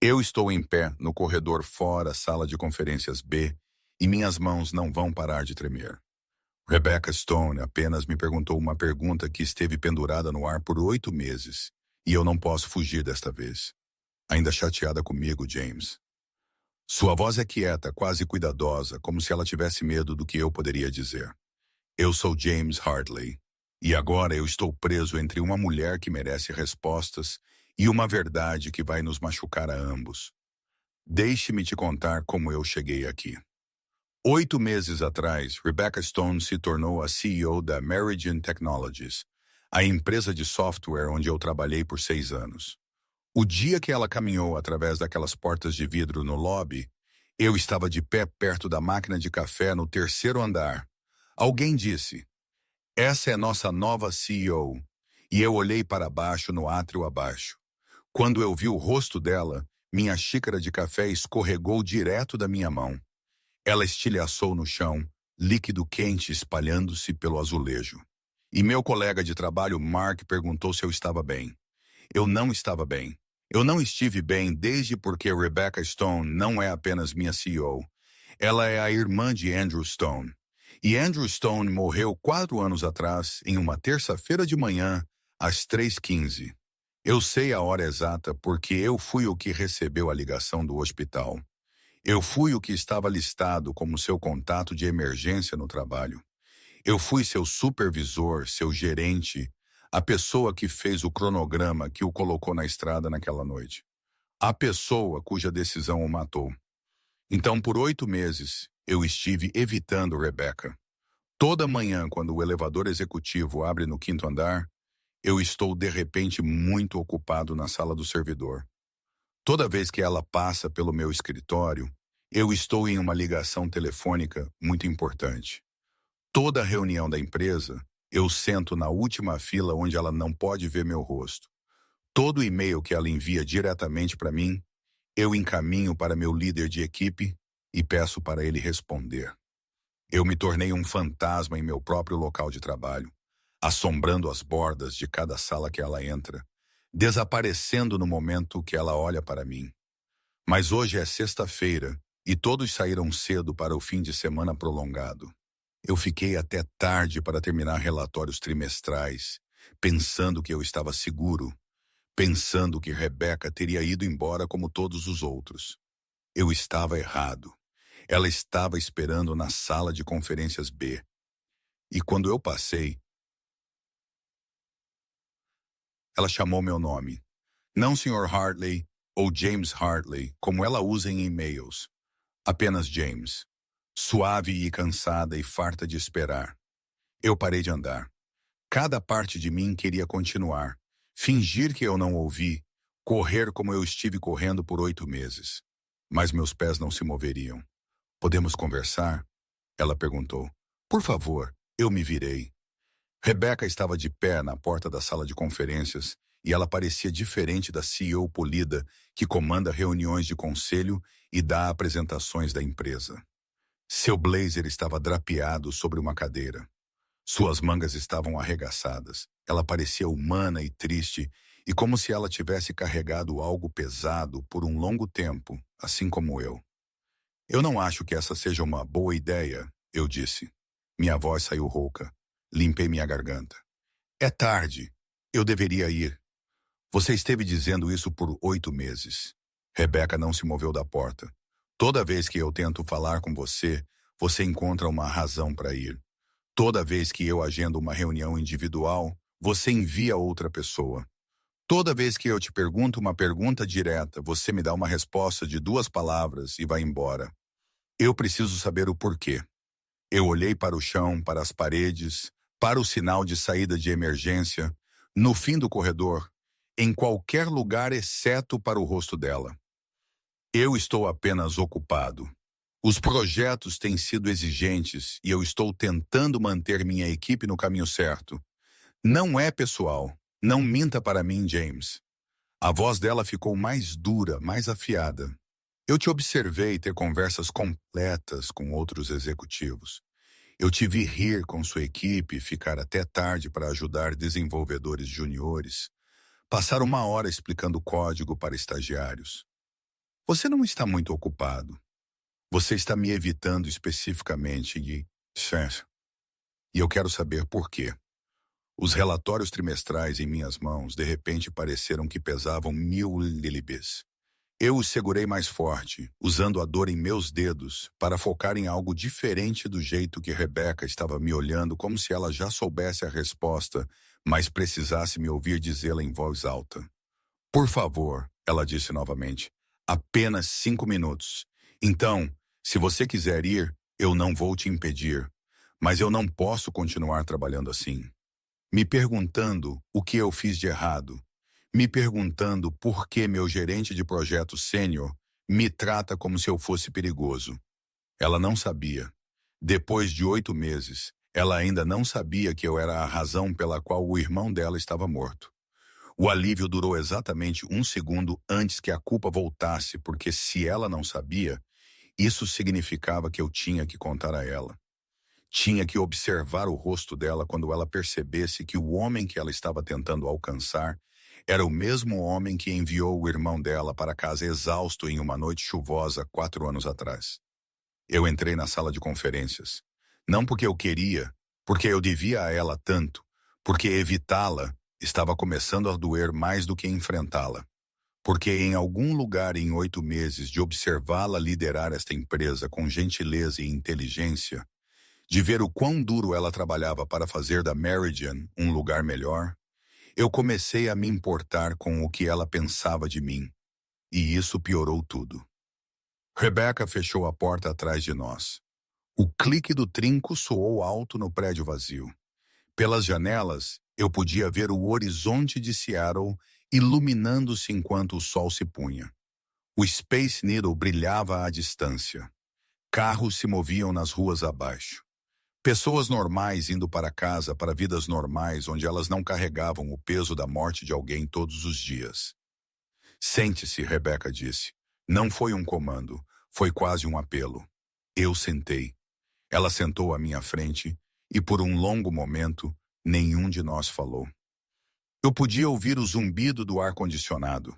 Eu estou em pé no corredor fora, sala de conferências B, e minhas mãos não vão parar de tremer. Rebecca Stone apenas me perguntou uma pergunta que esteve pendurada no ar por 8 meses, e eu não posso fugir desta vez. Ainda chateada comigo, James. Sua voz é quieta, quase cuidadosa, como se ela tivesse medo do que eu poderia dizer. Eu sou James Hartley, e agora eu estou preso entre uma mulher que merece respostas e uma verdade que vai nos machucar a ambos. Deixe-me te contar como eu cheguei aqui. 8 meses atrás, Rebecca Stone se tornou a CEO da Meridian Technologies, a empresa de software onde eu trabalhei por 6 anos. O dia que ela caminhou através daquelas portas de vidro no lobby, eu estava de pé perto da máquina de café no terceiro andar. Alguém disse, essa é nossa nova CEO. E eu olhei para baixo no átrio abaixo. Quando eu vi o rosto dela, minha xícara de café escorregou direto da minha mão. Ela estilhaçou no chão, líquido quente espalhando-se pelo azulejo. E meu colega de trabalho, Mark, perguntou se eu estava bem. Eu não estava bem. Eu não estive bem desde porque Rebecca Stone não é apenas minha CEO. Ela é a irmã de Andrew Stone. E Andrew Stone morreu 4 anos atrás, em uma terça-feira de manhã, às 3h15. Eu sei a hora exata porque eu fui o que recebeu a ligação do hospital. Eu fui o que estava listado como seu contato de emergência no trabalho. Eu fui seu supervisor, seu gerente, a pessoa que fez o cronograma que o colocou na estrada naquela noite. A pessoa cuja decisão o matou. Então, por 8 meses, eu estive evitando Rebecca. Toda manhã, quando o elevador executivo abre no quinto andar, eu estou de repente muito ocupado na sala do servidor. Toda vez que ela passa pelo meu escritório, eu estou em uma ligação telefônica muito importante. Toda reunião da empresa, eu sento na última fila onde ela não pode ver meu rosto. Todo e-mail que ela envia diretamente para mim, eu encaminho para meu líder de equipe e peço para ele responder. Eu me tornei um fantasma em meu próprio local de trabalho, assombrando as bordas de cada sala que ela entra, desaparecendo no momento que ela olha para mim. Mas hoje é sexta-feira e todos saíram cedo para o fim de semana prolongado. Eu fiquei até tarde para terminar relatórios trimestrais, pensando que eu estava seguro, pensando que Rebecca teria ido embora como todos os outros. Eu estava errado. Ela estava esperando na sala de conferências B. E quando eu passei, ela chamou meu nome. Não Sr. Hartley ou James Hartley, como ela usa em e-mails. Apenas James. Suave e cansada e farta de esperar. Eu parei de andar. Cada parte de mim queria continuar, fingir que eu não ouvi, correr como eu estive correndo por 8 meses. Mas meus pés não se moveriam. Podemos conversar? Ela perguntou. Por favor, eu me virei. Rebecca estava de pé na porta da sala de conferências e ela parecia diferente da CEO polida que comanda reuniões de conselho e dá apresentações da empresa. Seu blazer estava drapeado sobre uma cadeira. Suas mangas estavam arregaçadas. Ela parecia humana e triste, e como se ela tivesse carregado algo pesado por um longo tempo, assim como eu. Eu não acho que essa seja uma boa ideia, eu disse. Minha voz saiu rouca. Limpei minha garganta. É tarde. Eu deveria ir. Você esteve dizendo isso por 8 meses. Rebecca não se moveu da porta. Toda vez que eu tento falar com você, você encontra uma razão para ir. Toda vez que eu agendo uma reunião individual, você envia outra pessoa. Toda vez que eu te pergunto uma pergunta direta, você me dá uma resposta de 2 palavras e vai embora. Eu preciso saber o porquê. Eu olhei para o chão, para as paredes, para o sinal de saída de emergência, no fim do corredor, em qualquer lugar exceto para o rosto dela. Eu estou apenas ocupado. Os projetos têm sido exigentes e eu estou tentando manter minha equipe no caminho certo. Não é pessoal. Não minta para mim, James. A voz dela ficou mais dura, mais afiada. Eu te observei ter conversas completas com outros executivos. Eu te vi rir com sua equipe e ficar até tarde para ajudar desenvolvedores juniores. Passar 1 hora explicando código para estagiários. Você não está muito ocupado. Você está me evitando especificamente e eu quero saber por quê. Os relatórios trimestrais em minhas mãos de repente pareceram que pesavam 1000 líbis. Eu os segurei mais forte, usando a dor em meus dedos para focar em algo diferente do jeito que Rebecca estava me olhando, como se ela já soubesse a resposta, mas precisasse me ouvir dizê-la em voz alta. Por favor, ela disse novamente, apenas 5 minutos. Então, se você quiser ir, eu não vou te impedir, mas eu não posso continuar trabalhando assim. Me perguntando o que eu fiz de errado, me perguntando por que meu gerente de projeto sênior me trata como se eu fosse perigoso. Ela não sabia. Depois de 8 meses, ela ainda não sabia que eu era a razão pela qual o irmão dela estava morto. O alívio durou exatamente 1 segundo antes que a culpa voltasse, porque se ela não sabia, isso significava que eu tinha que contar a ela. Tinha que observar o rosto dela quando ela percebesse que o homem que ela estava tentando alcançar era o mesmo homem que enviou o irmão dela para casa exausto em uma noite chuvosa 4 anos atrás. Eu entrei na sala de conferências. Não porque eu queria, porque eu devia a ela tanto, porque evitá-la estava começando a doer mais do que enfrentá-la. Porque em algum lugar em 8 meses de observá-la liderar esta empresa com gentileza e inteligência, de ver o quão duro ela trabalhava para fazer da Meridian um lugar melhor, eu comecei a me importar com o que ela pensava de mim. E isso piorou tudo. Rebecca fechou a porta atrás de nós. O clique do trinco soou alto no prédio vazio. Pelas janelas, eu podia ver o horizonte de Seattle iluminando-se enquanto o sol se punha. O Space Needle brilhava à distância. Carros se moviam nas ruas abaixo. Pessoas normais indo para casa para vidas normais onde elas não carregavam o peso da morte de alguém todos os dias. Sente-se, Rebecca disse. Não foi um comando, foi quase um apelo. Eu sentei. Ela sentou à minha frente e por um longo momento, nenhum de nós falou. Eu podia ouvir o zumbido do ar-condicionado,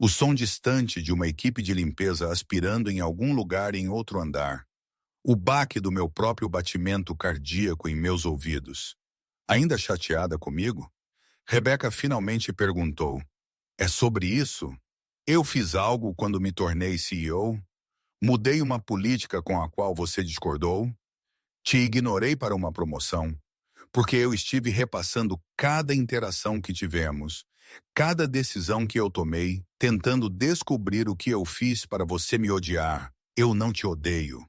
o som distante de uma equipe de limpeza aspirando em algum lugar em outro andar, o baque do meu próprio batimento cardíaco em meus ouvidos. Ainda chateada comigo, Rebecca finalmente perguntou, é sobre isso? Eu fiz algo quando me tornei CEO? Mudei uma política com a qual você discordou? Te ignorei para uma promoção? Porque eu estive repassando cada interação que tivemos, cada decisão que eu tomei, tentando descobrir o que eu fiz para você me odiar. Eu não te odeio.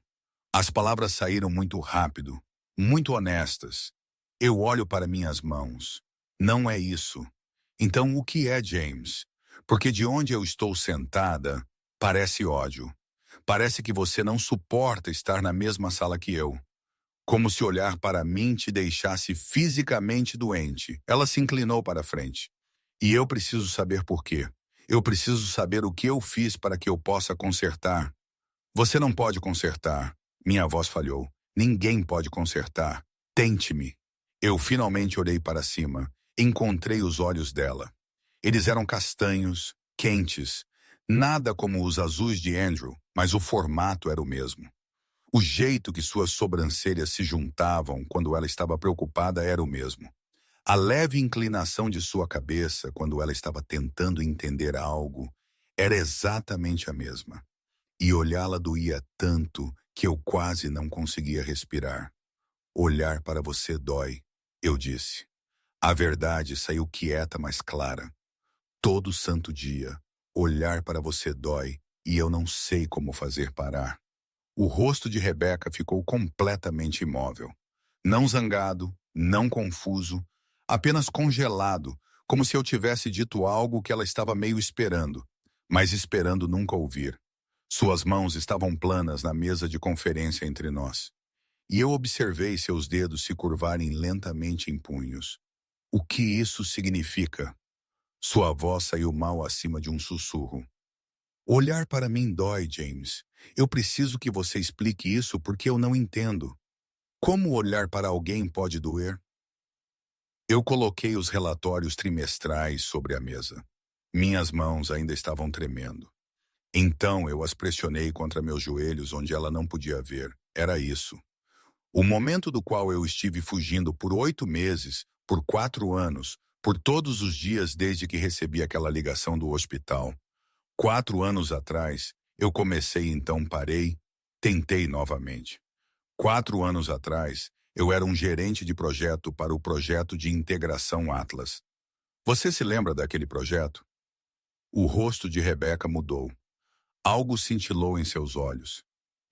As palavras saíram muito rápido, muito honestas. Eu olho para minhas mãos. Não é isso. Então o que é, James? Porque de onde eu estou sentada, parece ódio. Parece que você não suporta estar na mesma sala que eu. Como se olhar para mim te deixasse fisicamente doente. Ela se inclinou para a frente. E eu preciso saber por quê. Eu preciso saber o que eu fiz para que eu possa consertar. Você não pode consertar. Minha voz falhou. Ninguém pode consertar. Tente-me. Eu finalmente olhei para cima. Encontrei os olhos dela. Eles eram castanhos, quentes. Nada como os azuis de Andrew, mas o formato era o mesmo. O jeito que suas sobrancelhas se juntavam quando ela estava preocupada era o mesmo. A leve inclinação de sua cabeça quando ela estava tentando entender algo era exatamente a mesma. E olhá-la doía tanto que eu quase não conseguia respirar. Olhar para você dói, eu disse. A verdade saiu quieta, mas clara. Todo santo dia, olhar para você dói e eu não sei como fazer parar. O rosto de Rebecca ficou completamente imóvel. Não zangado, não confuso, apenas congelado, como se eu tivesse dito algo que ela estava meio esperando, mas esperando nunca ouvir. Suas mãos estavam planas na mesa de conferência entre nós. E eu observei seus dedos se curvarem lentamente em punhos. O que isso significa? Sua voz saiu mal acima de um sussurro. Olhar para mim dói, James. Eu preciso que você explique isso porque eu não entendo. Como olhar para alguém pode doer? Eu coloquei os relatórios trimestrais sobre a mesa. Minhas mãos ainda estavam tremendo. Então eu as pressionei contra meus joelhos onde ela não podia ver. Era isso. O momento do qual eu estive fugindo por 8 meses, por 4 anos, por todos os dias desde que recebi aquela ligação do hospital. 4 anos atrás, eu comecei, então parei, tentei novamente. 4 anos atrás, eu era um gerente de projeto para o projeto de integração Atlas. Você se lembra daquele projeto? O rosto de Rebeca mudou. Algo cintilou em seus olhos.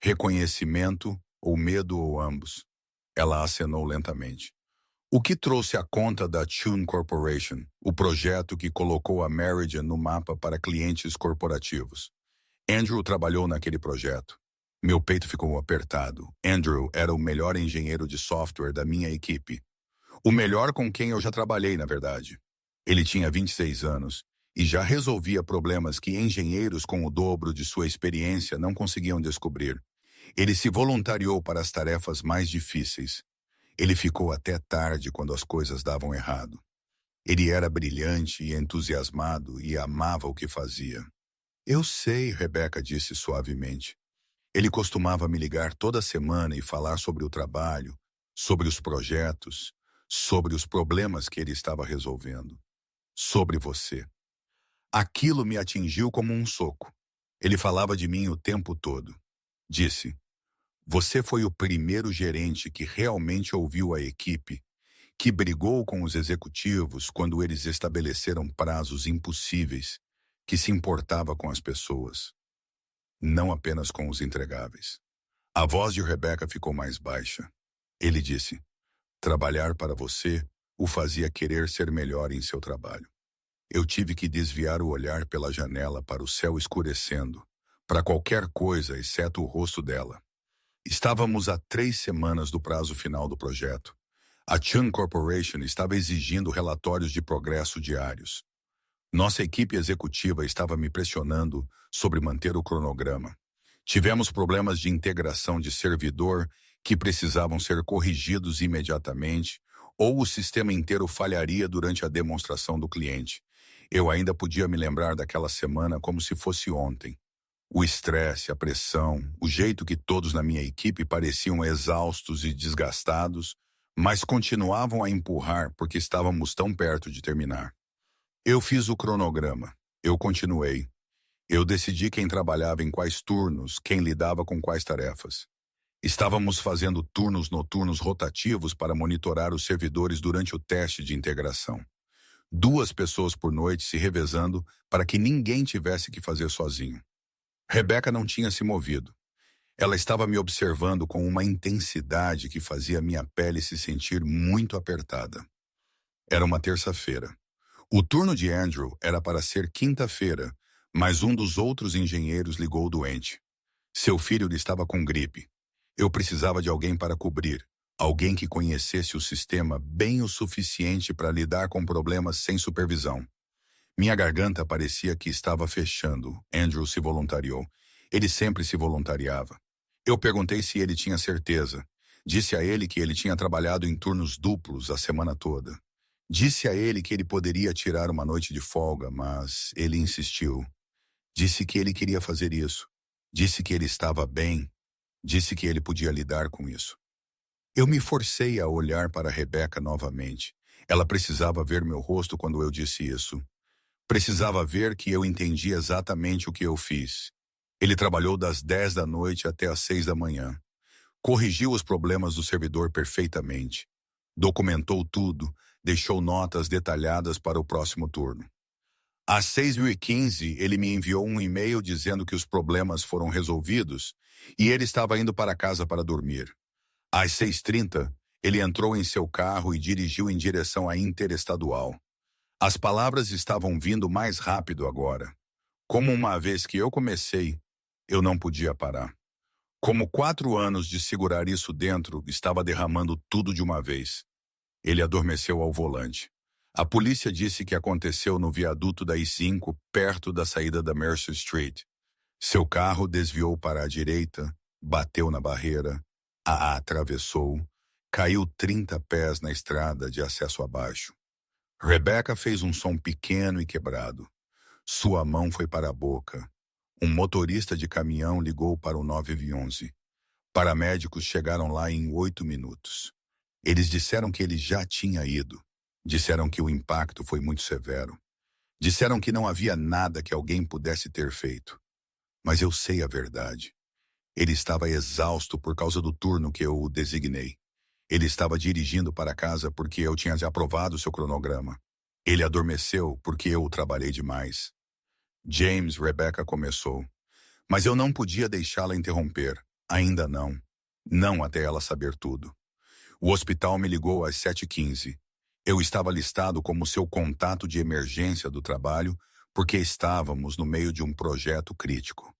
Reconhecimento, ou medo, ou ambos. Ela acenou lentamente. O que trouxe a conta da Tune Corporation, o projeto que colocou a Meridian no mapa para clientes corporativos? Andrew trabalhou naquele projeto. Meu peito ficou apertado. Andrew era o melhor engenheiro de software da minha equipe. O melhor com quem eu já trabalhei, na verdade. Ele tinha 26 anos e já resolvia problemas que engenheiros com o dobro de sua experiência não conseguiam descobrir. Ele se voluntariou para as tarefas mais difíceis. Ele ficou até tarde quando as coisas davam errado. Ele era brilhante e entusiasmado e amava o que fazia. Eu sei, Rebeca disse suavemente. Ele costumava me ligar toda semana e falar sobre o trabalho, sobre os projetos, sobre os problemas que ele estava resolvendo. Sobre você. Aquilo me atingiu como um soco. Ele falava de mim o tempo todo. Disse, você foi o primeiro gerente que realmente ouviu a equipe, que brigou com os executivos quando eles estabeleceram prazos impossíveis, que se importava com as pessoas, não apenas com os entregáveis. A voz de Rebeca ficou mais baixa. Ele disse, trabalhar para você o fazia querer ser melhor em seu trabalho. Eu tive que desviar o olhar pela janela para o céu escurecendo, para qualquer coisa exceto o rosto dela. Estávamos a 3 semanas do prazo final do projeto. A Chun Corporation estava exigindo relatórios de progresso diários. Nossa equipe executiva estava me pressionando sobre manter o cronograma. Tivemos problemas de integração de servidor que precisavam ser corrigidos imediatamente, ou o sistema inteiro falharia durante a demonstração do cliente. Eu ainda podia me lembrar daquela semana como se fosse ontem. O estresse, a pressão, o jeito que todos na minha equipe pareciam exaustos e desgastados, mas continuavam a empurrar porque estávamos tão perto de terminar. Eu fiz o cronograma. Eu continuei. Eu decidi quem trabalhava em quais turnos, quem lidava com quais tarefas. Estávamos fazendo turnos noturnos rotativos para monitorar os servidores durante o teste de integração. 2 pessoas por noite se revezando para que ninguém tivesse que fazer sozinho. Rebeca não tinha se movido. Ela estava me observando com uma intensidade que fazia minha pele se sentir muito apertada. Era uma terça-feira. O turno de Andrew era para ser quinta-feira, mas um dos outros engenheiros ligou doente. Seu filho estava com gripe. Eu precisava de alguém para cobrir, alguém que conhecesse o sistema bem o suficiente para lidar com problemas sem supervisão. Minha garganta parecia que estava fechando. Andrew se voluntariou. Ele sempre se voluntariava. Eu perguntei se ele tinha certeza. Disse a ele que ele tinha trabalhado em turnos duplos a semana toda. Disse a ele que ele poderia tirar uma noite de folga, mas ele insistiu. Disse que ele queria fazer isso. Disse que ele estava bem. Disse que ele podia lidar com isso. Eu me forcei a olhar para Rebeca novamente. Ela precisava ver meu rosto quando eu disse isso. Precisava ver que eu entendia exatamente o que eu fiz. Ele trabalhou das 10 da noite até as 6 da manhã. Corrigiu os problemas do servidor perfeitamente. Documentou tudo, deixou notas detalhadas para o próximo turno. Às 6h15, ele me enviou um e-mail dizendo que os problemas foram resolvidos e ele estava indo para casa para dormir. Às 6h30, ele entrou em seu carro e dirigiu em direção à Interestadual. As palavras estavam vindo mais rápido agora. Como uma vez que eu comecei, eu não podia parar. Como 4 anos de segurar isso dentro estava derramando tudo de uma vez. Ele adormeceu ao volante. A polícia disse que aconteceu no viaduto da I-5, perto da saída da Mercer Street. Seu carro desviou para a direita, bateu na barreira, a atravessou, caiu 30 pés na estrada de acesso abaixo. Rebeca fez um som pequeno e quebrado. Sua mão foi para a boca. Um motorista de caminhão ligou para o 911. Paramédicos chegaram lá em 8 minutos. Eles disseram que ele já tinha ido. Disseram que o impacto foi muito severo. Disseram que não havia nada que alguém pudesse ter feito. Mas eu sei a verdade. Ele estava exausto por causa do turno que eu o designei. Ele estava dirigindo para casa porque eu tinha aprovado seu cronograma. Ele adormeceu porque eu o trabalhei demais. James, Rebecca começou. Mas eu não podia deixá-la interromper. Ainda não. Não até ela saber tudo. O hospital me ligou às 7h15. Eu estava listado como seu contato de emergência do trabalho porque estávamos no meio de um projeto crítico.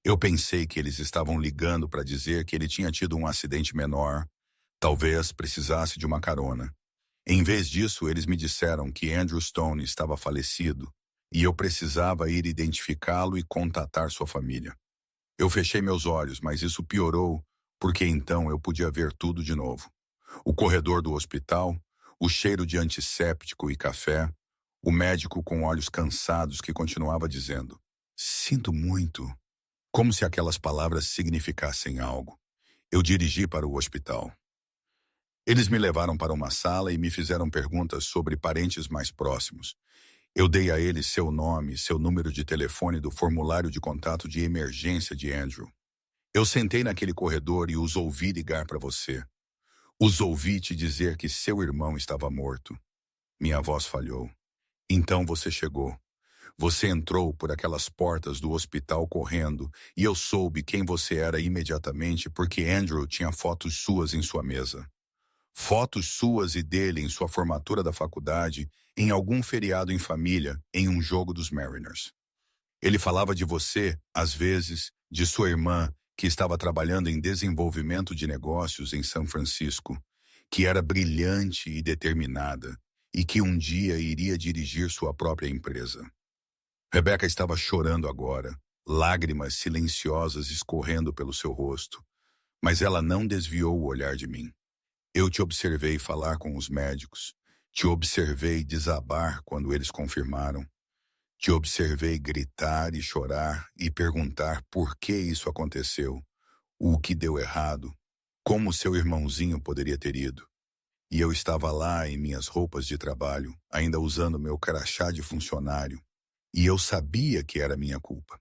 Eu pensei que eles estavam ligando para dizer que ele tinha tido um acidente menor, talvez precisasse de uma carona. Em vez disso, eles me disseram que Andrew Stone estava falecido e eu precisava ir identificá-lo e contatar sua família. Eu fechei meus olhos, mas isso piorou porque então eu podia ver tudo de novo. O corredor do hospital, o cheiro de antisséptico e café, o médico com olhos cansados que continuava dizendo: "Sinto muito", como se aquelas palavras significassem algo. Eu dirigi para o hospital. Eles me levaram para uma sala e me fizeram perguntas sobre parentes mais próximos. Eu dei a eles seu nome, seu número de telefone do formulário de contato de emergência de Andrew. Eu sentei naquele corredor e os ouvi ligar para você. Os ouvi te dizer que seu irmão estava morto. Minha voz falhou. Então você chegou. Você entrou por aquelas portas do hospital correndo e eu soube quem você era imediatamente porque Andrew tinha fotos suas em sua mesa. Fotos suas e dele em sua formatura da faculdade, em algum feriado em família, em um jogo dos Mariners. Ele falava de você, às vezes, de sua irmã, que estava trabalhando em desenvolvimento de negócios em São Francisco, que era brilhante e determinada, e que um dia iria dirigir sua própria empresa. Rebecca estava chorando agora, lágrimas silenciosas escorrendo pelo seu rosto, mas ela não desviou o olhar de mim. Eu te observei falar com os médicos, te observei desabar quando eles confirmaram, te observei gritar e chorar e perguntar por que isso aconteceu, o que deu errado, como seu irmãozinho poderia ter ido. E eu estava lá em minhas roupas de trabalho, ainda usando meu crachá de funcionário, e eu sabia que era minha culpa.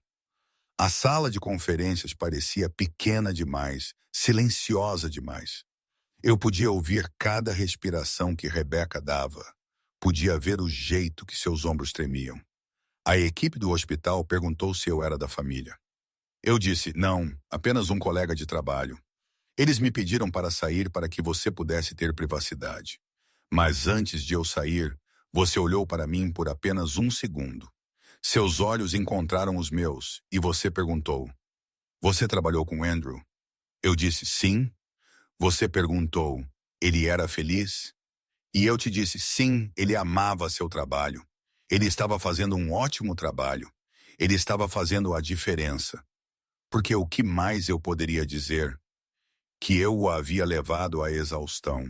A sala de conferências parecia pequena demais, silenciosa demais. Eu podia ouvir cada respiração que Rebecca dava. Podia ver o jeito que seus ombros tremiam. A equipe do hospital perguntou se eu era da família. Eu disse, não, apenas um colega de trabalho. Eles me pediram para sair para que você pudesse ter privacidade. Mas antes de eu sair, você olhou para mim por apenas 1 segundo. Seus olhos encontraram os meus e você perguntou, você trabalhou com Andrew? Eu disse, sim. Você perguntou, ele era feliz? E eu te disse, sim, ele amava seu trabalho. Ele estava fazendo um ótimo trabalho. Ele estava fazendo a diferença. Porque o que mais eu poderia dizer? Que eu o havia levado à exaustão.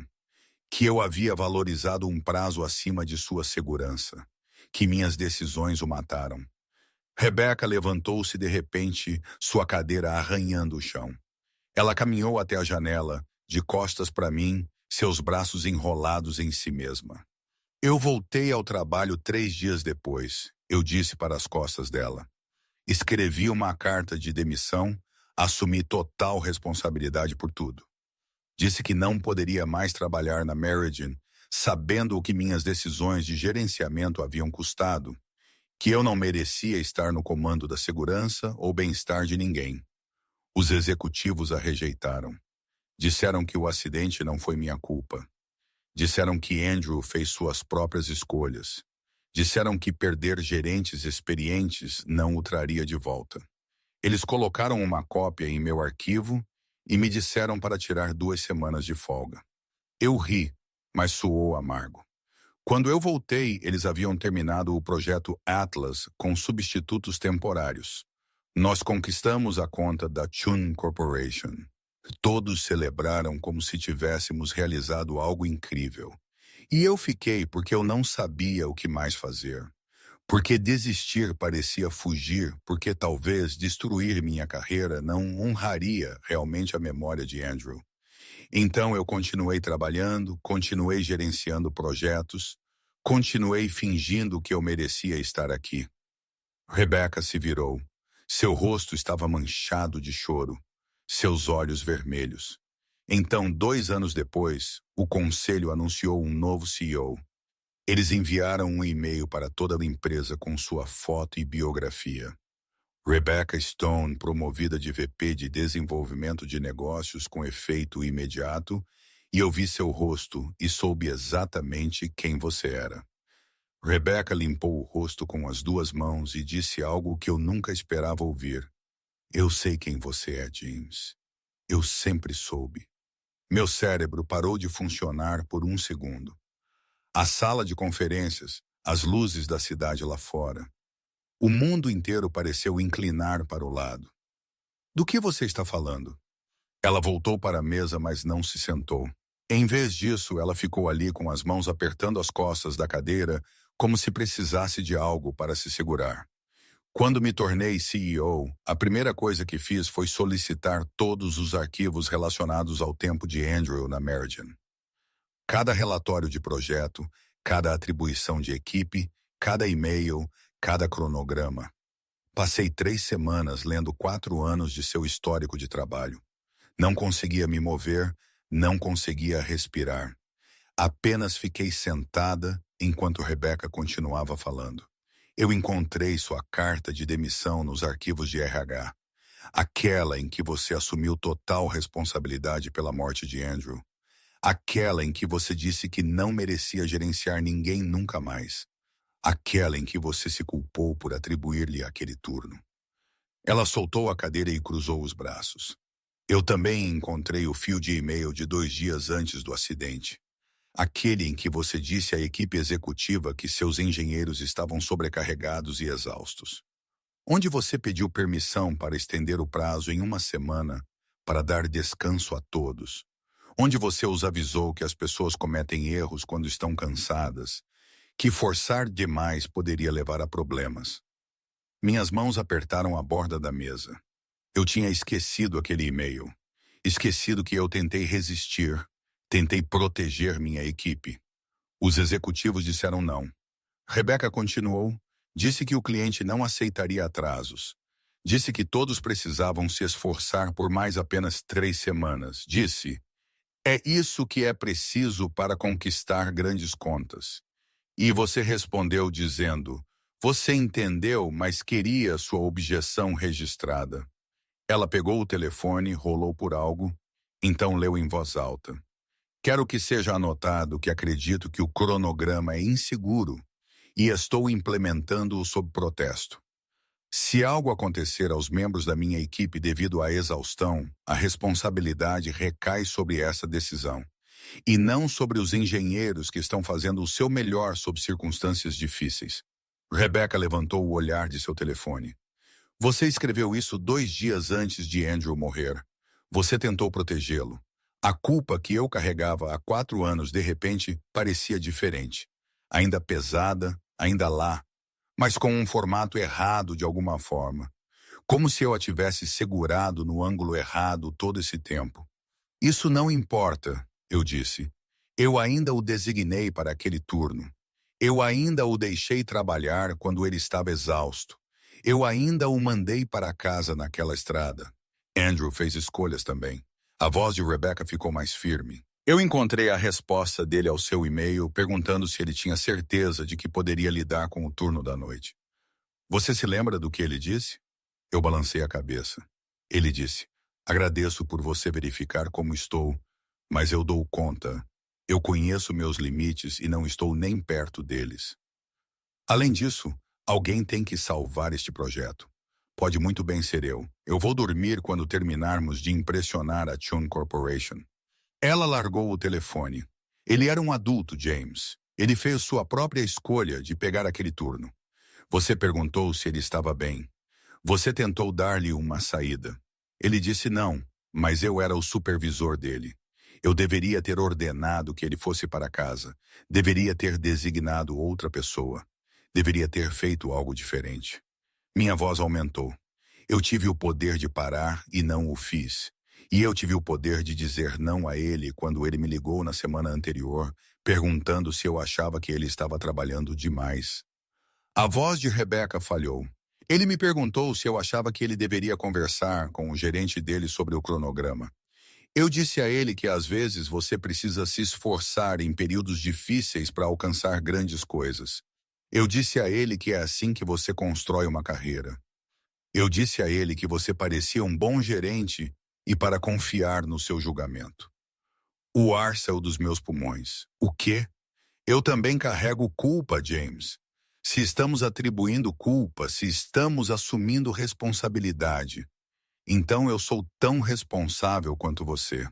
Que eu havia valorizado um prazo acima de sua segurança. Que minhas decisões o mataram. Rebecca levantou-se de repente, sua cadeira arranhando o chão. Ela caminhou até a janela, de costas para mim, seus braços enrolados em si mesma. Eu voltei ao trabalho 3 dias depois, eu disse para as costas dela. Escrevi uma carta de demissão, assumi total responsabilidade por tudo. Disse que não poderia mais trabalhar na Meridian, sabendo o que minhas decisões de gerenciamento haviam custado, que eu não merecia estar no comando da segurança ou bem-estar de ninguém. Os executivos a rejeitaram. Disseram que o acidente não foi minha culpa. Disseram que Andrew fez suas próprias escolhas. Disseram que perder gerentes experientes não o traria de volta. Eles colocaram uma cópia em meu arquivo e me disseram para tirar 2 semanas de folga. Eu ri, mas soou amargo. Quando eu voltei, eles haviam terminado o projeto Atlas com substitutos temporários. Nós conquistamos a conta da Chun Corporation. Todos celebraram como se tivéssemos realizado algo incrível. E eu fiquei porque eu não sabia o que mais fazer. Porque desistir parecia fugir, porque talvez destruir minha carreira não honraria realmente a memória de Andrew. Então eu continuei trabalhando, continuei gerenciando projetos, continuei fingindo que eu merecia estar aqui. Rebecca se virou. Seu rosto estava manchado de choro, seus olhos vermelhos. Então, 2 anos depois, o conselho anunciou um novo CEO. Eles enviaram um e-mail para toda a empresa com sua foto e biografia. Rebecca Stone, promovida de VP de Desenvolvimento de Negócios com efeito imediato, e eu vi seu rosto e soube exatamente quem você era. Rebecca limpou o rosto com as 2 mãos e disse algo que eu nunca esperava ouvir. Eu sei quem você é, James. Eu sempre soube. Meu cérebro parou de funcionar por um segundo. A sala de conferências, as luzes da cidade lá fora. O mundo inteiro pareceu inclinar para o lado. Do que você está falando? Ela voltou para a mesa, mas não se sentou. Em vez disso, ela ficou ali com as mãos apertando as costas da cadeira, como se precisasse de algo para se segurar. Quando me tornei CEO, a primeira coisa que fiz foi solicitar todos os arquivos relacionados ao tempo de Andrew na Meridian. Cada relatório de projeto, cada atribuição de equipe, cada e-mail, cada cronograma. Passei 3 semanas lendo 4 anos de seu histórico de trabalho. Não conseguia me mover, não conseguia respirar. Apenas fiquei sentada enquanto Rebecca continuava falando. Eu encontrei sua carta de demissão nos arquivos de RH. Aquela em que você assumiu total responsabilidade pela morte de Andrew. Aquela em que você disse que não merecia gerenciar ninguém nunca mais. Aquela em que você se culpou por atribuir-lhe aquele turno. Ela soltou a cadeira e cruzou os braços. Eu também encontrei o fio de e-mail de 2 dias antes do acidente. Aquele em que você disse à equipe executiva que seus engenheiros estavam sobrecarregados e exaustos. Onde você pediu permissão para estender o prazo em 1 semana para dar descanso a todos. Onde você os avisou que as pessoas cometem erros quando estão cansadas, que forçar demais poderia levar a problemas. Minhas mãos apertaram a borda da mesa. Eu tinha esquecido aquele e-mail. Esquecido que eu tentei resistir, tentei proteger minha equipe. Os executivos disseram não. Rebecca continuou, disse que o cliente não aceitaria atrasos. Disse que todos precisavam se esforçar por mais apenas 3 semanas. Disse, é isso que é preciso para conquistar grandes contas. E você respondeu dizendo, você entendeu, mas queria sua objeção registrada. Ela pegou o telefone, rolou por algo, então leu em voz alta. Quero que seja anotado que acredito que o cronograma é inseguro e estou implementando-o sob protesto. Se algo acontecer aos membros da minha equipe devido à exaustão, a responsabilidade recai sobre essa decisão, e não sobre os engenheiros que estão fazendo o seu melhor sob circunstâncias difíceis. Rebecca levantou o olhar de seu telefone. Você escreveu isso 2 dias antes de Andrew morrer. Você tentou protegê-lo. A culpa que eu carregava há 4 anos, de repente, parecia diferente. Ainda pesada, ainda lá, mas com um formato errado de alguma forma. Como se eu a tivesse segurado no ângulo errado todo esse tempo. Isso não importa, eu disse. Eu ainda o designei para aquele turno. Eu ainda o deixei trabalhar quando ele estava exausto. Eu ainda o mandei para casa naquela estrada. Andrew fez escolhas também. A voz de Rebecca ficou mais firme. Eu encontrei a resposta dele ao seu e-mail perguntando se ele tinha certeza de que poderia lidar com o turno da noite. Você se lembra do que ele disse? Eu balancei a cabeça. Ele disse, agradeço por você verificar como estou, mas eu dou conta. Eu conheço meus limites e não estou nem perto deles. Além disso, alguém tem que salvar este projeto. Pode muito bem ser eu. Eu vou dormir quando terminarmos de impressionar a Tune Corporation. Ela largou o telefone. Ele era um adulto, James. Ele fez sua própria escolha de pegar aquele turno. Você perguntou se ele estava bem. Você tentou dar-lhe uma saída. Ele disse não, mas eu era o supervisor dele. Eu deveria ter ordenado que ele fosse para casa. Deveria ter designado outra pessoa. Deveria ter feito algo diferente. Minha voz aumentou. Eu tive o poder de parar e não o fiz. E eu tive o poder de dizer não a ele quando ele me ligou na semana anterior, perguntando se eu achava que ele estava trabalhando demais. A voz de Rebecca falhou. Ele me perguntou se eu achava que ele deveria conversar com o gerente dele sobre o cronograma. Eu disse a ele que às vezes você precisa se esforçar em períodos difíceis para alcançar grandes coisas. Eu disse a ele que é assim que você constrói uma carreira. Eu disse a ele que você parecia um bom gerente e para confiar no seu julgamento. O ar saiu dos meus pulmões. O quê? Eu também carrego culpa, James. Se estamos atribuindo culpa, se estamos assumindo responsabilidade, então eu sou tão responsável quanto você.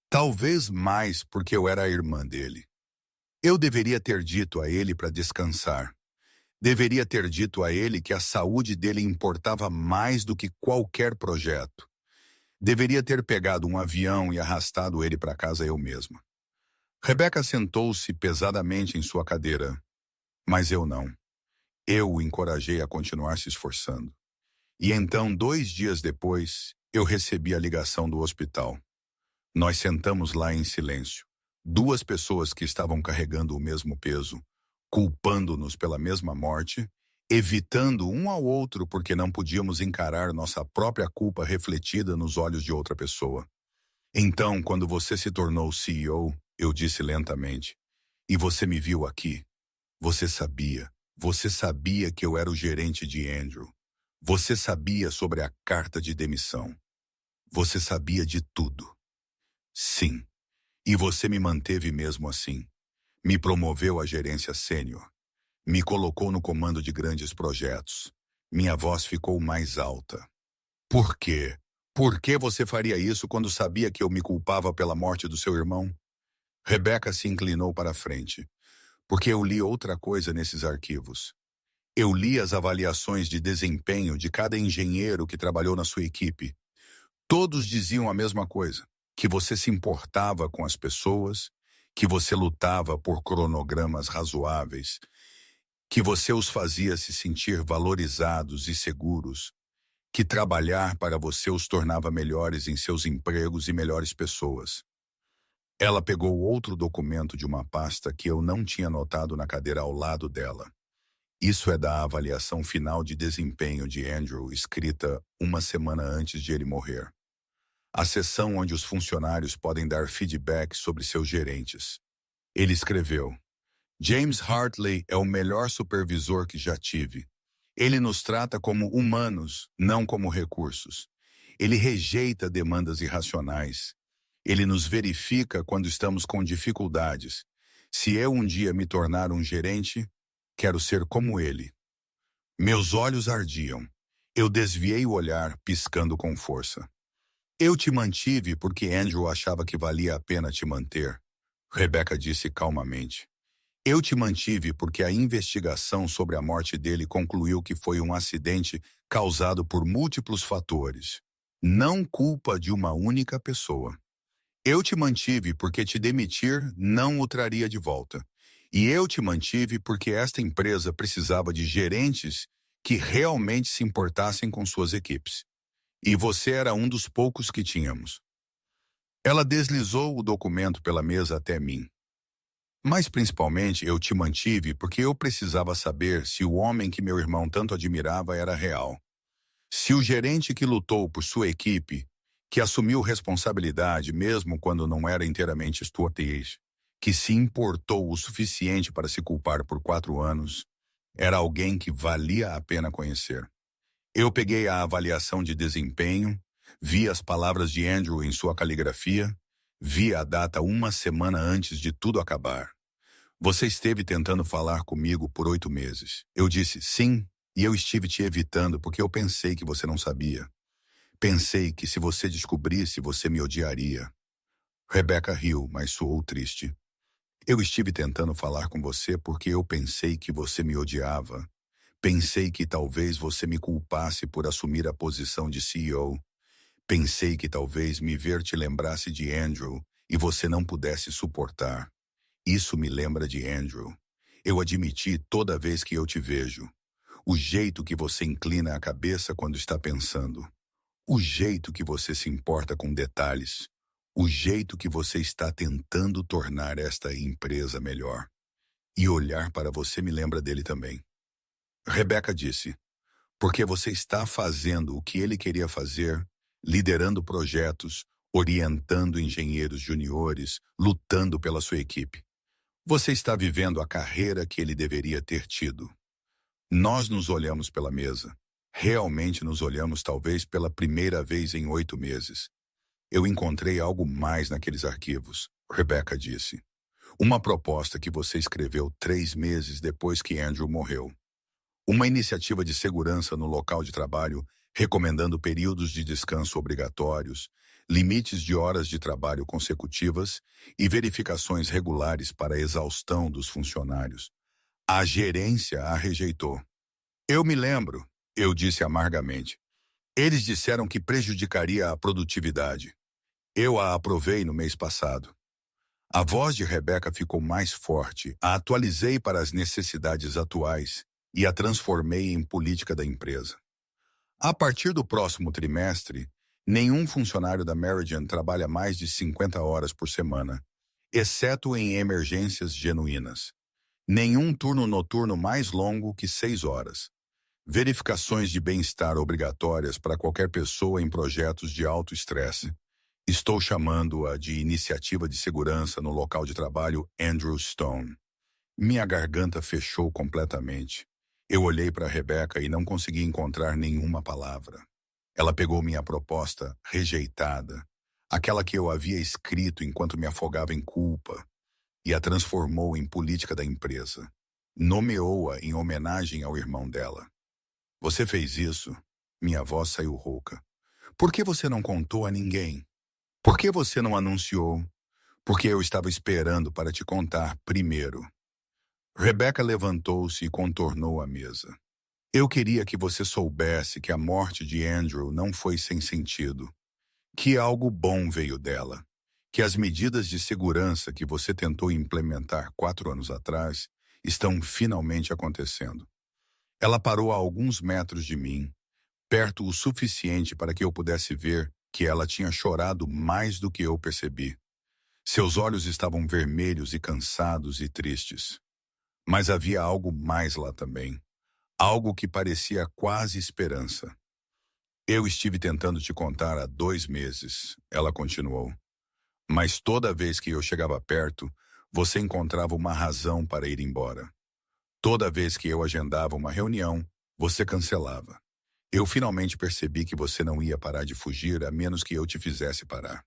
Talvez mais porque eu era a irmã dele. Eu deveria ter dito a ele para descansar. Deveria ter dito a ele que a saúde dele importava mais do que qualquer projeto. Deveria ter pegado um avião e arrastado ele para casa eu mesma. Rebecca sentou-se pesadamente em sua cadeira, mas eu não. Eu o encorajei a continuar se esforçando. E então, 2 dias depois, eu recebi a ligação do hospital. Nós sentamos lá em silêncio. 2 pessoas que estavam carregando o mesmo peso, culpando-nos pela mesma morte, evitando um ao outro porque não podíamos encarar nossa própria culpa refletida nos olhos de outra pessoa. Então, quando você se tornou CEO, eu disse lentamente, e você me viu aqui, você sabia que eu era o gerente de Andrew. Você sabia sobre a carta de demissão. Você sabia de tudo. Sim. E você me manteve mesmo assim. Me promoveu à gerência sênior. Me colocou no comando de grandes projetos. Minha voz ficou mais alta. Por quê? Por que você faria isso quando sabia que eu me culpava pela morte do seu irmão? Rebecca se inclinou para a frente. Porque eu li outra coisa nesses arquivos. Eu li as avaliações de desempenho de cada engenheiro que trabalhou na sua equipe. Todos diziam a mesma coisa, que você se importava com as pessoas, que você lutava por cronogramas razoáveis, que você os fazia se sentir valorizados e seguros, que trabalhar para você os tornava melhores em seus empregos e melhores pessoas. Ela pegou outro documento de uma pasta que eu não tinha notado na cadeira ao lado dela. Isso é da avaliação final de desempenho de Andrew, escrita 1 semana antes de ele morrer. A seção onde os funcionários podem dar feedback sobre seus gerentes. Ele escreveu: James Hartley é o melhor supervisor que já tive. Ele nos trata como humanos, não como recursos. Ele rejeita demandas irracionais. Ele nos verifica quando estamos com dificuldades. Se eu um dia me tornar um gerente, quero ser como ele. Meus olhos ardiam. Eu desviei o olhar, piscando com força. Eu te mantive porque Andrew achava que valia a pena te manter. Rebecca disse calmamente. Eu te mantive porque a investigação sobre a morte dele concluiu que foi um acidente causado por múltiplos fatores, não culpa de uma única pessoa. Eu te mantive porque te demitir não o traria de volta. E eu te mantive porque esta empresa precisava de gerentes que realmente se importassem com suas equipes. E você era um dos poucos que tínhamos. Ela deslizou o documento pela mesa até mim. Mas principalmente eu te mantive porque eu precisava saber se o homem que meu irmão tanto admirava era real. Se o gerente que lutou por sua equipe, que assumiu responsabilidade mesmo quando não era inteiramente estuartês, que se importou o suficiente para se culpar por 4 anos, era alguém que valia a pena conhecer. Eu peguei a avaliação de desempenho, vi as palavras de Andrew em sua caligrafia, vi a data 1 semana antes de tudo acabar. Você esteve tentando falar comigo por 8 meses. Eu disse sim, e eu estive te evitando porque eu pensei que você não sabia. Pensei que se você descobrisse, você me odiaria. Rebecca riu, mas soou triste. Eu estive tentando falar com você porque eu pensei que você me odiava. Pensei que talvez você me culpasse por assumir a posição de CEO. Pensei que talvez me ver te lembrasse de Andrew e você não pudesse suportar. Isso me lembra de Andrew. Eu admiti toda vez que eu te vejo. O jeito que você inclina a cabeça quando está pensando. O jeito que você se importa com detalhes. O jeito que você está tentando tornar esta empresa melhor. E olhar para você me lembra dele também. Rebecca disse, porque você está fazendo o que ele queria fazer, liderando projetos, orientando engenheiros juniores, lutando pela sua equipe. Você está vivendo a carreira que ele deveria ter tido. Nós nos olhamos pela mesa. Realmente nos olhamos talvez pela primeira vez em 8 meses. Eu encontrei algo mais naqueles arquivos, Rebecca disse. Uma proposta que você escreveu 3 meses depois que Andrew morreu. Uma iniciativa de segurança no local de trabalho, recomendando períodos de descanso obrigatórios, limites de horas de trabalho consecutivas e verificações regulares para a exaustão dos funcionários. A gerência a rejeitou. Eu me lembro, eu disse amargamente. Eles disseram que prejudicaria a produtividade. Eu a aprovei no mês passado. A voz de Rebecca ficou mais forte, a atualizei para as necessidades atuais e a transformei em política da empresa. A partir do próximo trimestre, nenhum funcionário da Meridian trabalha mais de 50 horas por semana, exceto em emergências genuínas. Nenhum turno noturno mais longo que 6 horas. Verificações de bem-estar obrigatórias para qualquer pessoa em projetos de alto estresse. Estou chamando-a de Iniciativa de Segurança no local de trabalho Andrew Stone. Minha garganta fechou completamente. Eu olhei para Rebecca e não consegui encontrar nenhuma palavra. Ela pegou minha proposta, rejeitada, aquela que eu havia escrito enquanto me afogava em culpa, e a transformou em política da empresa. Nomeou-a em homenagem ao irmão dela. Você fez isso? Minha voz saiu rouca. Por que você não contou a ninguém? Por que você não anunciou? Porque eu estava esperando para te contar primeiro. Rebecca levantou-se e contornou a mesa. Eu queria que você soubesse que a morte de Andrew não foi sem sentido. Que algo bom veio dela. Que as medidas de segurança que você tentou implementar 4 anos atrás estão finalmente acontecendo. Ela parou a alguns metros de mim, perto o suficiente para que eu pudesse ver que ela tinha chorado mais do que eu percebi. Seus olhos estavam vermelhos e cansados e tristes. Mas havia algo mais lá também. Algo que parecia quase esperança. Eu estive tentando te contar há 2 meses, ela continuou. Mas toda vez que eu chegava perto, você encontrava uma razão para ir embora. Toda vez que eu agendava uma reunião, você cancelava. Eu finalmente percebi que você não ia parar de fugir a menos que eu te fizesse parar.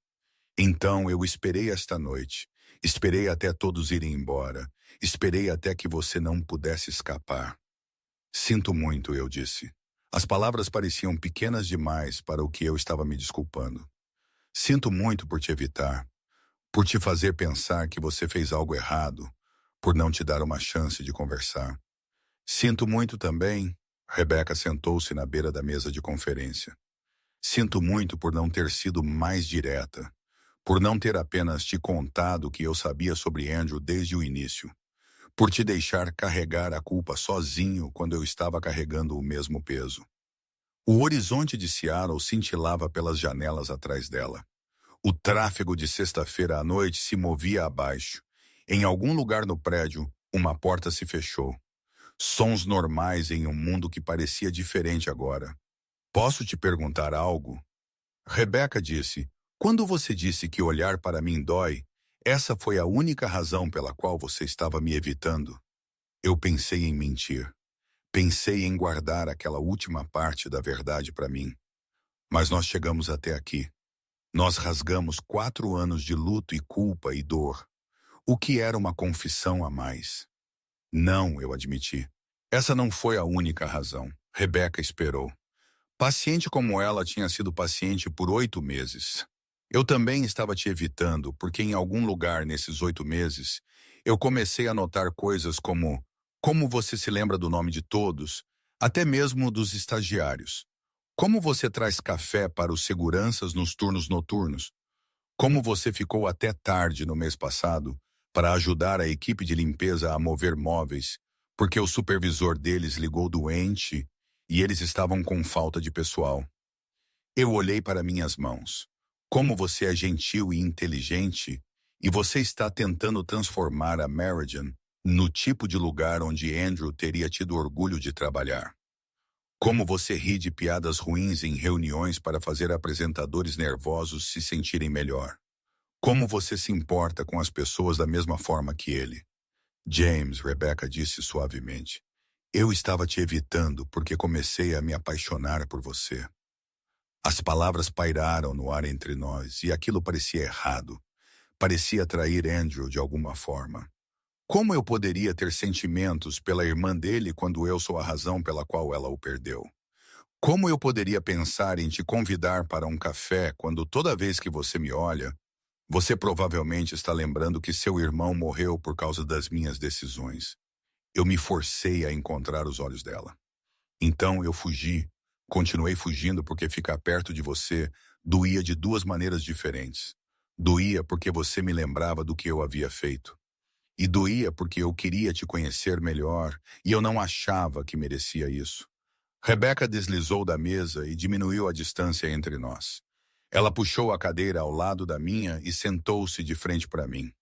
Então eu esperei esta noite. Esperei até todos irem embora. Esperei até que você não pudesse escapar. Sinto muito, eu disse. As palavras pareciam pequenas demais para o que eu estava me desculpando. Sinto muito por te evitar, por te fazer pensar que você fez algo errado, por não te dar uma chance de conversar. Sinto muito também. Rebecca sentou-se na beira da mesa de conferência. Sinto muito por não ter sido mais direta, por não ter apenas te contado o que eu sabia sobre Andrew desde o início, por te deixar carregar a culpa sozinho quando eu estava carregando o mesmo peso. O horizonte de Seattle cintilava pelas janelas atrás dela. O tráfego de sexta-feira à noite se movia abaixo. Em algum lugar no prédio, uma porta se fechou. Sons normais em um mundo que parecia diferente agora. Posso te perguntar algo? Rebecca disse, quando você disse que olhar para mim dói, essa foi a única razão pela qual você estava me evitando? Eu pensei em mentir. Pensei em guardar aquela última parte da verdade para mim. Mas nós chegamos até aqui. Nós rasgamos 4 anos de luto e culpa e dor. O que era uma confissão a mais? Não, eu admiti. Essa não foi a única razão. Rebecca esperou. Paciente como ela tinha sido paciente por 8 meses. Eu também estava te evitando, porque em algum lugar nesses 8 meses, eu comecei a notar coisas como você se lembra do nome de todos, até mesmo dos estagiários. Como você traz café para os seguranças nos turnos noturnos. Como você ficou até tarde no mês passado, para ajudar a equipe de limpeza a mover móveis, porque o supervisor deles ligou doente e eles estavam com falta de pessoal. Eu olhei para minhas mãos. Como você é gentil e inteligente, e você está tentando transformar a Meridian no tipo de lugar onde Andrew teria tido orgulho de trabalhar. Como você ri de piadas ruins em reuniões para fazer apresentadores nervosos se sentirem melhor. Como você se importa com as pessoas da mesma forma que ele. James, Rebecca disse suavemente. Eu estava te evitando porque comecei a me apaixonar por você. As palavras pairaram no ar entre nós e aquilo parecia errado. Parecia atrair Andrew de alguma forma. Como eu poderia ter sentimentos pela irmã dele quando eu sou a razão pela qual ela o perdeu? Como eu poderia pensar em te convidar para um café quando toda vez que você me olha, você provavelmente está lembrando que seu irmão morreu por causa das minhas decisões? Eu me forcei a encontrar os olhos dela. Então eu fugi. Continuei fugindo porque ficar perto de você doía de duas maneiras diferentes. Doía porque você me lembrava do que eu havia feito. E doía porque eu queria te conhecer melhor e eu não achava que merecia isso. Rebecca deslizou da mesa e diminuiu a distância entre nós. Ela puxou a cadeira ao lado da minha e sentou-se de frente para mim.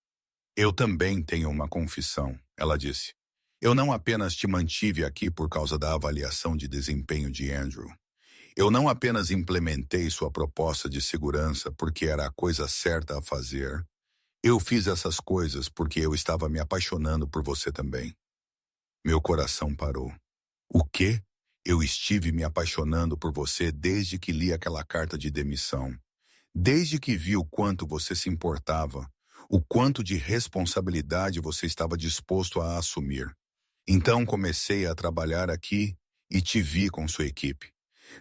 Eu também tenho uma confissão, ela disse. Eu não apenas te mantive aqui por causa da avaliação de desempenho de Andrew. Eu não apenas implementei sua proposta de segurança porque era a coisa certa a fazer. Eu fiz essas coisas porque eu estava me apaixonando por você também. Meu coração parou. O quê? Eu estive me apaixonando por você desde que li aquela carta de demissão. Desde que vi o quanto você se importava, o quanto de responsabilidade você estava disposto a assumir. Então comecei a trabalhar aqui e te vi com sua equipe.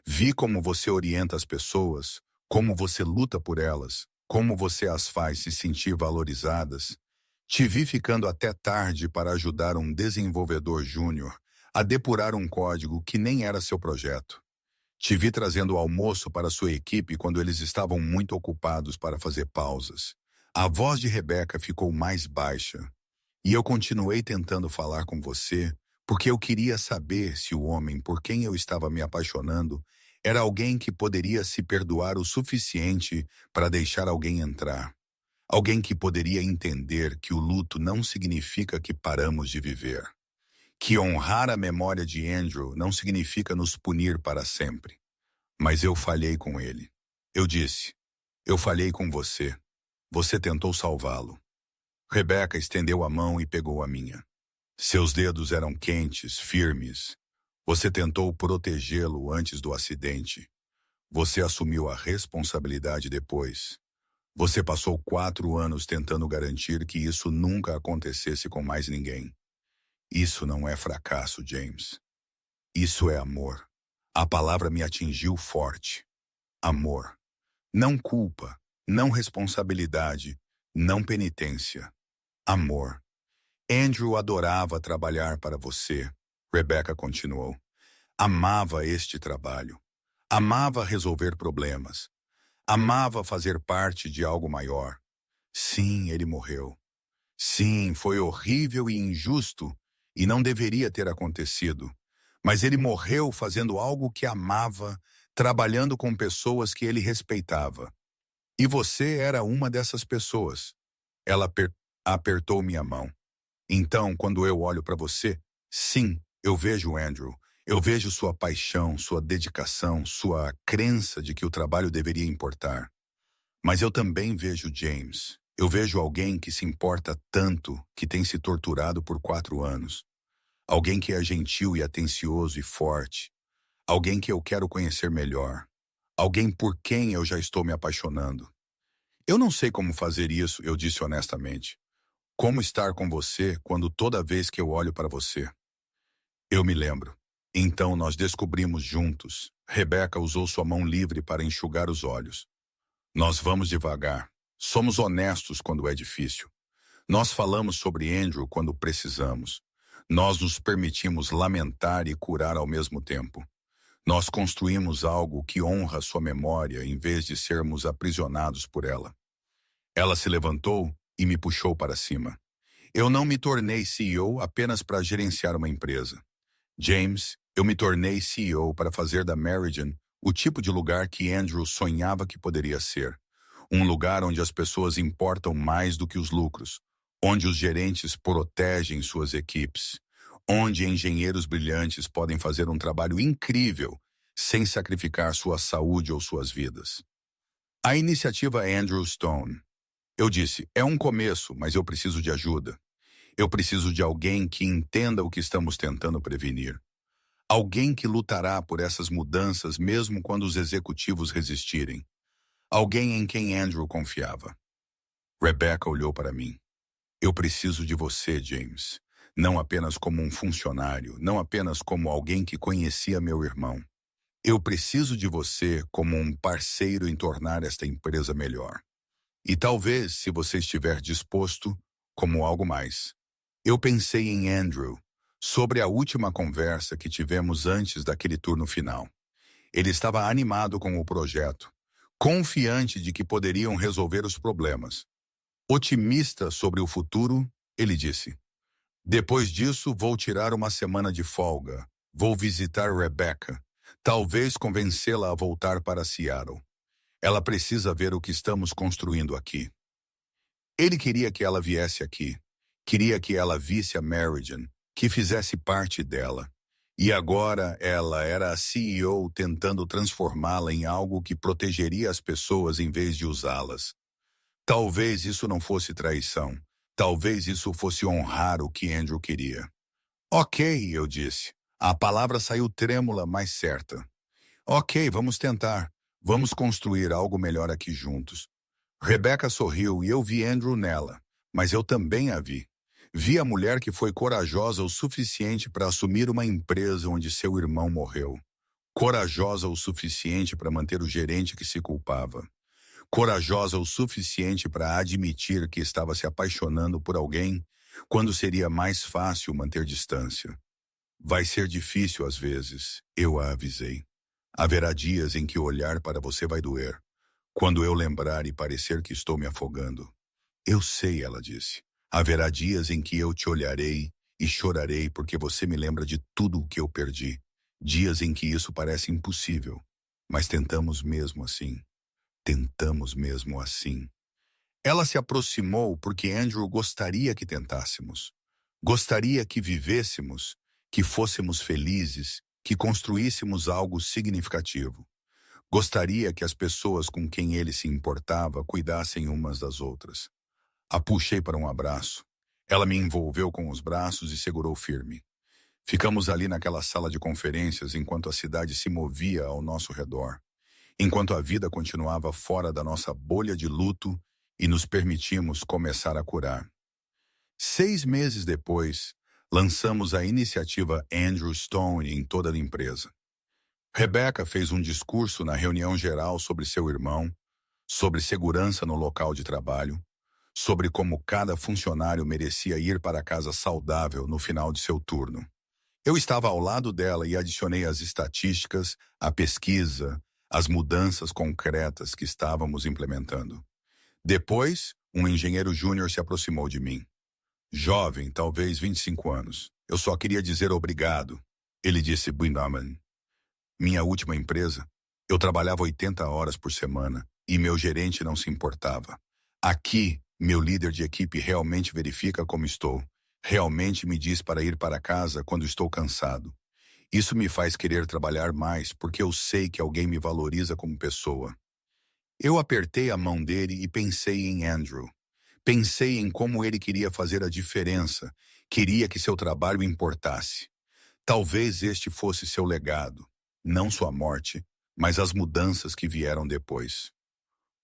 Vi como você orienta as pessoas, como você luta por elas, como você as faz se sentir valorizadas. Te vi ficando até tarde para ajudar um desenvolvedor júnior a depurar um código que nem era seu projeto. Te vi trazendo almoço para sua equipe quando eles estavam muito ocupados para fazer pausas. A voz de Rebecca ficou mais baixa. E eu continuei tentando falar com você, porque eu queria saber se o homem por quem eu estava me apaixonando era alguém que poderia se perdoar o suficiente para deixar alguém entrar. Alguém que poderia entender que o luto não significa que paramos de viver. Que honrar a memória de Andrew não significa nos punir para sempre. Mas eu falhei com ele. Eu disse, eu falhei com você. Você tentou salvá-lo. Rebecca estendeu a mão e pegou a minha. Seus dedos eram quentes, firmes. Você tentou protegê-lo antes do acidente. Você assumiu a responsabilidade depois. Você passou 4 anos tentando garantir que isso nunca acontecesse com mais ninguém. Isso não é fracasso, James. Isso é amor. A palavra me atingiu forte. Amor. Não culpa, não responsabilidade, não penitência. Amor. Andrew adorava trabalhar para você, Rebecca continuou. Amava este trabalho. Amava resolver problemas. Amava fazer parte de algo maior. Sim, ele morreu. Sim, foi horrível e injusto e não deveria ter acontecido. Mas ele morreu fazendo algo que amava, trabalhando com pessoas que ele respeitava. E você era uma dessas pessoas. Ela apertou minha mão. Então, quando eu olho para você, sim, eu vejo Andrew. Eu vejo sua paixão, sua dedicação, sua crença de que o trabalho deveria importar. Mas eu também vejo James. Eu vejo alguém que se importa tanto que tem se torturado por 4 anos. Alguém que é gentil e atencioso e forte. Alguém que eu quero conhecer melhor. Alguém por quem eu já estou me apaixonando. Eu não sei como fazer isso, eu disse honestamente. Como estar com você quando toda vez que eu olho para você? Eu me lembro. Então nós descobrimos juntos. Rebecca usou sua mão livre para enxugar os olhos. Nós vamos devagar. Somos honestos quando é difícil. Nós falamos sobre Andrew quando precisamos. Nós nos permitimos lamentar e curar ao mesmo tempo. Nós construímos algo que honra sua memória em vez de sermos aprisionados por ela. Ela se levantou e me puxou para cima. Eu não me tornei CEO apenas para gerenciar uma empresa. James, eu me tornei CEO para fazer da Meridian o tipo de lugar que Andrew sonhava que poderia ser. Um lugar onde as pessoas importam mais do que os lucros, onde os gerentes protegem suas equipes, onde engenheiros brilhantes podem fazer um trabalho incrível sem sacrificar sua saúde ou suas vidas. A iniciativa Andrew Stone. Eu disse, é um começo, mas eu preciso de ajuda. Eu preciso de alguém que entenda o que estamos tentando prevenir. Alguém que lutará por essas mudanças mesmo quando os executivos resistirem. Alguém em quem Andrew confiava. Rebecca olhou para mim. Eu preciso de você, James. Não apenas como um funcionário, não apenas como alguém que conhecia meu irmão. Eu preciso de você como um parceiro em tornar esta empresa melhor. E talvez, se você estiver disposto, como algo mais. Eu pensei em Andrew, sobre a última conversa que tivemos antes daquele turno final. Ele estava animado com o projeto, confiante de que poderiam resolver os problemas. Otimista sobre o futuro, ele disse: depois disso, vou tirar uma semana de folga. Vou visitar Rebecca. Talvez convencê-la a voltar para Seattle. Ela precisa ver o que estamos construindo aqui. Ele queria que ela viesse aqui. Queria que ela visse a Meridian, que fizesse parte dela. E agora ela era a CEO tentando transformá-la em algo que protegeria as pessoas em vez de usá-las. Talvez isso não fosse traição. Talvez isso fosse honrar o que Andrew queria. Ok, eu disse. A palavra saiu trêmula, mas certa. Ok, vamos tentar. Vamos construir algo melhor aqui juntos. Rebecca sorriu e eu vi Andrew nela, mas eu também a vi. Vi a mulher que foi corajosa o suficiente para assumir uma empresa onde seu irmão morreu. Corajosa o suficiente para manter o gerente que se culpava. Corajosa o suficiente para admitir que estava se apaixonando por alguém quando seria mais fácil manter distância. Vai ser difícil às vezes, eu a avisei. Haverá dias em que olhar para você vai doer. Quando eu lembrar e parecer que estou me afogando. Eu sei, ela disse. Haverá dias em que eu te olharei e chorarei porque você me lembra de tudo o que eu perdi. Dias em que isso parece impossível. Mas tentamos mesmo assim. Tentamos mesmo assim. Ela se aproximou porque Andrew gostaria que tentássemos. Gostaria que vivêssemos, que fôssemos felizes, que construíssemos algo significativo. Gostaria que as pessoas com quem ele se importava cuidassem umas das outras. A puxei para um abraço. Ela me envolveu com os braços e segurou firme. Ficamos ali naquela sala de conferências enquanto a cidade se movia ao nosso redor. Enquanto a vida continuava fora da nossa bolha de luto e nos permitimos começar a curar. 6 meses depois, lançamos a iniciativa Andrew Stone em toda a empresa. Rebecca fez um discurso na reunião geral sobre seu irmão, sobre segurança no local de trabalho, sobre como cada funcionário merecia ir para casa saudável no final de seu turno. Eu estava ao lado dela e adicionei as estatísticas, a pesquisa, as mudanças concretas que estávamos implementando. Depois, um engenheiro júnior se aproximou de mim. Jovem, talvez 25 anos. Eu só queria dizer obrigado. Ele disse, Buinaman. Minha última empresa, eu trabalhava 80 horas por semana e meu gerente não se importava. Aqui, meu líder de equipe realmente verifica como estou. Realmente me diz para ir para casa quando estou cansado. Isso me faz querer trabalhar mais porque eu sei que alguém me valoriza como pessoa. Eu apertei a mão dele e pensei em Andrew. Pensei em como ele queria fazer a diferença, queria que seu trabalho importasse. Talvez este fosse seu legado, não sua morte, mas as mudanças que vieram depois.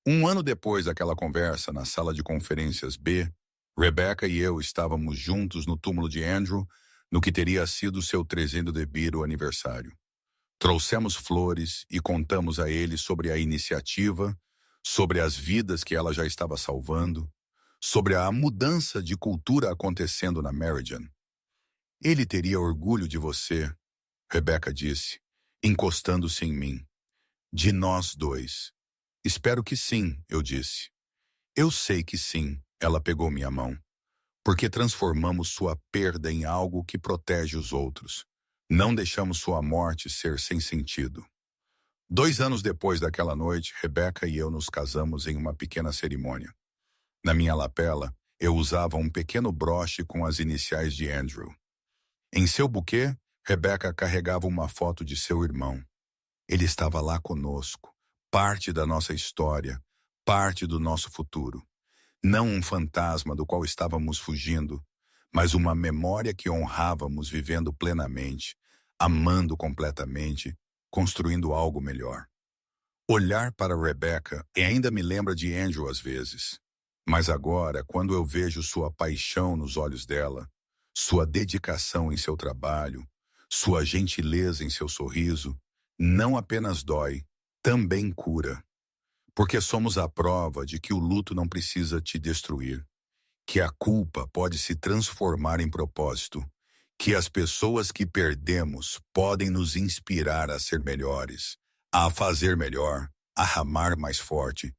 1 ano depois daquela conversa na sala de conferências B, Rebecca e eu estávamos juntos no túmulo de Andrew, no que teria sido seu 300º aniversário. Trouxemos flores e contamos a ele sobre a iniciativa, sobre as vidas que ela já estava salvando, sobre a mudança de cultura acontecendo na Meridian. Ele teria orgulho de você, Rebecca disse, encostando-se em mim. De nós dois. Espero que sim, eu disse. Eu sei que sim, ela pegou minha mão. porque transformamos sua perda em algo que protege os outros. Não deixamos sua morte ser sem sentido. 2 anos depois daquela noite, Rebecca e eu nos casamos em uma pequena cerimônia. Na minha lapela, eu usava um pequeno broche com as iniciais de Andrew. Em seu buquê, Rebecca carregava uma foto de seu irmão. Ele estava lá conosco, parte da nossa história, parte do nosso futuro. Não um fantasma do qual estávamos fugindo, mas uma memória que honrávamos vivendo plenamente, amando completamente, construindo algo melhor. Olhar para Rebecca e ainda me lembra de Andrew às vezes. Mas agora, quando eu vejo sua paixão nos olhos dela, sua dedicação em seu trabalho, sua gentileza em seu sorriso, não apenas dói, também cura. Porque somos a prova de que o luto não precisa te destruir, que a culpa pode se transformar em propósito, que as pessoas que perdemos podem nos inspirar a ser melhores, a fazer melhor, a amar mais forte.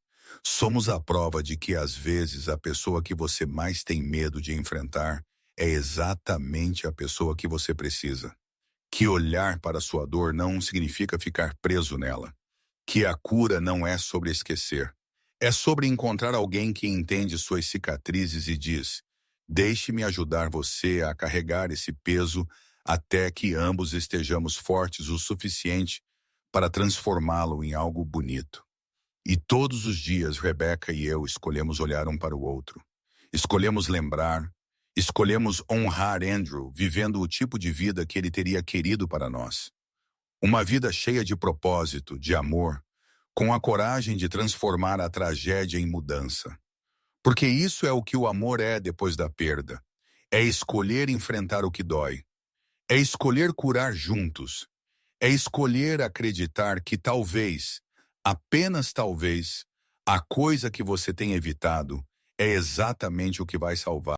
Somos a prova de que às vezes a pessoa que você mais tem medo de enfrentar é exatamente a pessoa que você precisa. Que olhar para sua dor não significa ficar preso nela. Que a cura não é sobre esquecer. É sobre encontrar alguém que entende suas cicatrizes e diz: deixe-me ajudar você a carregar esse peso até que ambos estejamos fortes o suficiente para transformá-lo em algo bonito. E todos os dias, Rebecca e eu escolhemos olhar um para o outro. Escolhemos lembrar, escolhemos honrar Andrew, vivendo o tipo de vida que ele teria querido para nós. Uma vida cheia de propósito, de amor, com a coragem de transformar a tragédia em mudança. Porque isso é o que o amor é depois da perda. É escolher enfrentar o que dói. É escolher curar juntos. É escolher acreditar que talvez, apenas talvez, a coisa que você tem evitado é exatamente o que vai salvar